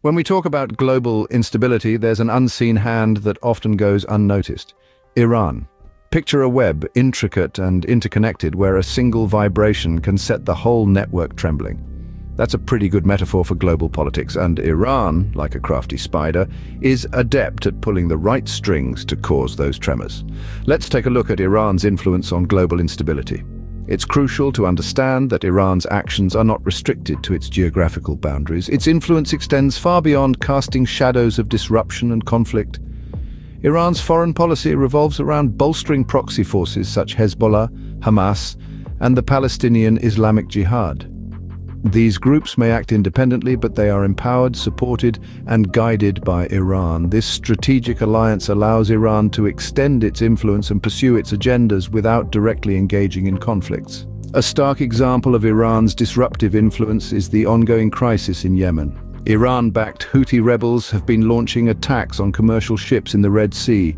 When we talk about global instability, there's an unseen hand that often goes unnoticed. Iran. Picture a web, intricate and interconnected, where a single vibration can set the whole network trembling. That's a pretty good metaphor for global politics, and Iran, like a crafty spider, is adept at pulling the right strings to cause those tremors. Let's take a look at Iran's influence on global instability. It's crucial to understand that Iran's actions are not restricted to its geographical boundaries. Its influence extends far beyond, casting shadows of disruption and conflict. Iran's foreign policy revolves around bolstering proxy forces such as Hezbollah, Hamas, and the Palestinian Islamic Jihad. These groups may act independently, but they are empowered, supported, and guided by Iran. This strategic alliance allows Iran to extend its influence and pursue its agendas without directly engaging in conflicts. A stark example of Iran's disruptive influence is the ongoing crisis in Yemen. Iran-backed Houthi rebels have been launching attacks on commercial ships in the Red Sea,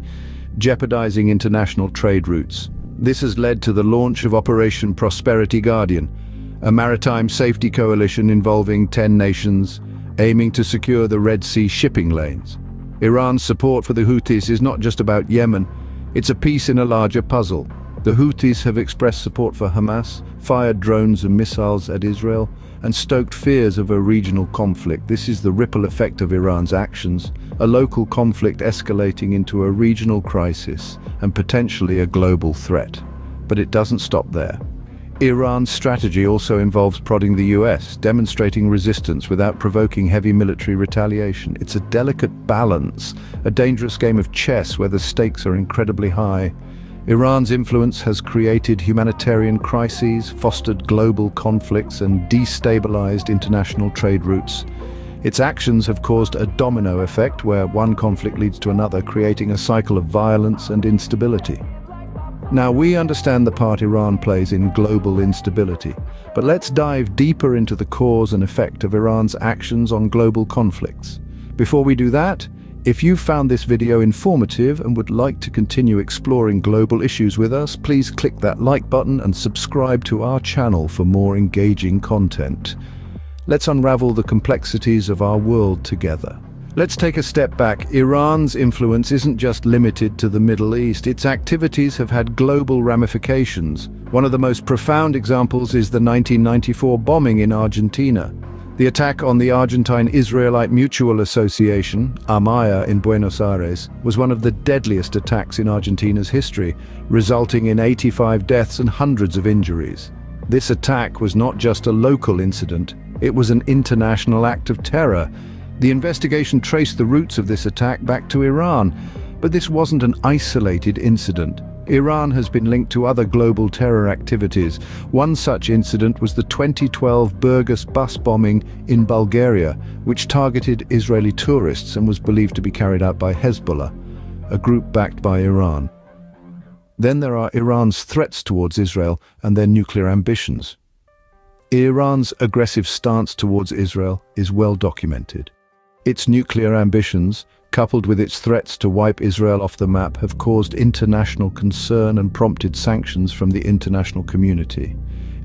jeopardizing international trade routes. This has led to the launch of Operation Prosperity Guardian, a maritime safety coalition involving 10 nations, aiming to secure the Red Sea shipping lanes. Iran's support for the Houthis is not just about Yemen, it's a piece in a larger puzzle. The Houthis have expressed support for Hamas, fired drones and missiles at Israel, and stoked fears of a regional conflict. This is the ripple effect of Iran's actions, a local conflict escalating into a regional crisis and potentially a global threat. But it doesn't stop there. Iran's strategy also involves prodding the US, demonstrating resistance without provoking heavy military retaliation. It's a delicate balance, a dangerous game of chess where the stakes are incredibly high. Iran's influence has created humanitarian crises, fostered global conflicts, and destabilized international trade routes. Its actions have caused a domino effect where one conflict leads to another, creating a cycle of violence and instability. Now, we understand the part Iran plays in global instability, but let's dive deeper into the cause and effect of Iran's actions on global conflicts. Before we do that, if you found this video informative and would like to continue exploring global issues with us, please click that like button and subscribe to our channel for more engaging content. Let's unravel the complexities of our world together. Let's take a step back. Iran's influence isn't just limited to the Middle East. Its activities have had global ramifications. One of the most profound examples is the 1994 bombing in Argentina. The attack on the Argentine Israelite Mutual Association, AMIA, in Buenos Aires, was one of the deadliest attacks in Argentina's history, resulting in 85 deaths and hundreds of injuries. This attack was not just a local incident, it was an international act of terror. The investigation traced the roots of this attack back to Iran, but this wasn't an isolated incident. Iran has been linked to other global terror activities. One such incident was the 2012 Burgas bus bombing in Bulgaria, which targeted Israeli tourists and was believed to be carried out by Hezbollah, a group backed by Iran. Then there are Iran's threats towards Israel and their nuclear ambitions. Iran's aggressive stance towards Israel is well documented. Its nuclear ambitions, coupled with its threats to wipe Israel off the map, have caused international concern and prompted sanctions from the international community.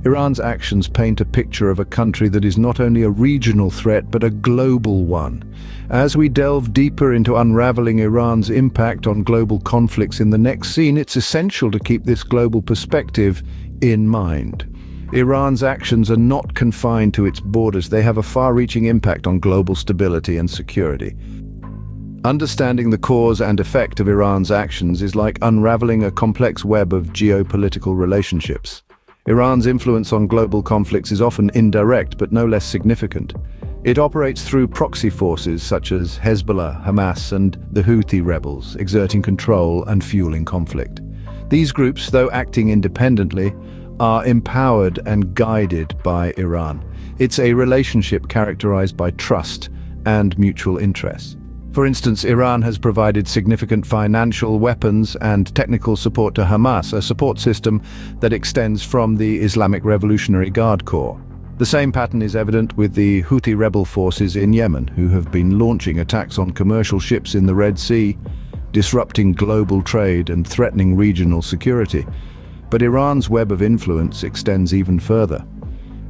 Iran's actions paint a picture of a country that is not only a regional threat but a global one. As we delve deeper into unraveling Iran's impact on global conflicts in the next scene, it's essential to keep this global perspective in mind. Iran's actions are not confined to its borders. They have a far-reaching impact on global stability and security. Understanding the cause and effect of Iran's actions is like unraveling a complex web of geopolitical relationships. Iran's influence on global conflicts is often indirect but no less significant. It operates through proxy forces such as Hezbollah, Hamas, and the Houthi rebels, exerting control and fueling conflict. These groups, though acting independently, are empowered and guided by Iran. It's a relationship characterized by trust and mutual interest. For instance, Iran has provided significant financial, weapons, and technical support to Hamas, a support system that extends from the Islamic Revolutionary Guard Corps. The same pattern is evident with the Houthi rebel forces in Yemen, who have been launching attacks on commercial ships in the Red Sea, disrupting global trade and threatening regional security. But Iran's web of influence extends even further.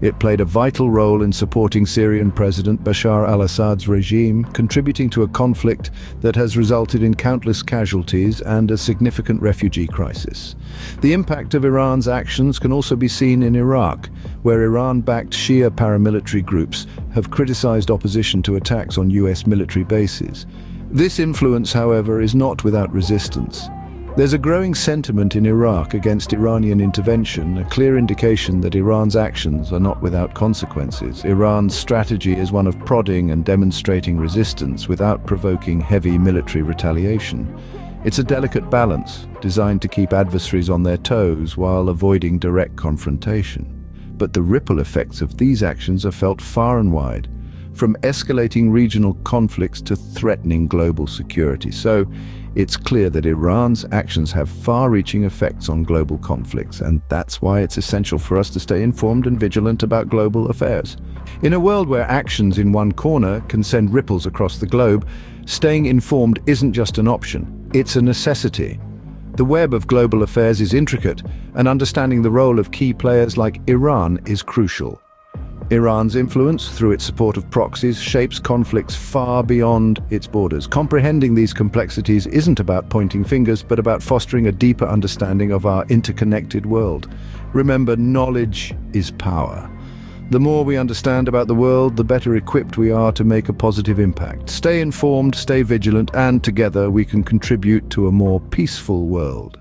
It played a vital role in supporting Syrian President Bashar al-Assad's regime, contributing to a conflict that has resulted in countless casualties and a significant refugee crisis. The impact of Iran's actions can also be seen in Iraq, where Iran-backed Shia paramilitary groups have criticized opposition to attacks on US military bases. This influence, however, is not without resistance. There's a growing sentiment in Iraq against Iranian intervention, a clear indication that Iran's actions are not without consequences. Iran's strategy is one of prodding and demonstrating resistance without provoking heavy military retaliation. It's a delicate balance, designed to keep adversaries on their toes while avoiding direct confrontation. But the ripple effects of these actions are felt far and wide, from escalating regional conflicts to threatening global security. So, it's clear that Iran's actions have far-reaching effects on global conflicts, and that's why it's essential for us to stay informed and vigilant about global affairs. In a world where actions in one corner can send ripples across the globe, staying informed isn't just an option, it's a necessity. The web of global affairs is intricate, and understanding the role of key players like Iran is crucial. Iran's influence, through its support of proxies, shapes conflicts far beyond its borders. Comprehending these complexities isn't about pointing fingers, but about fostering a deeper understanding of our interconnected world. Remember, knowledge is power. The more we understand about the world, the better equipped we are to make a positive impact. Stay informed, stay vigilant, and together we can contribute to a more peaceful world.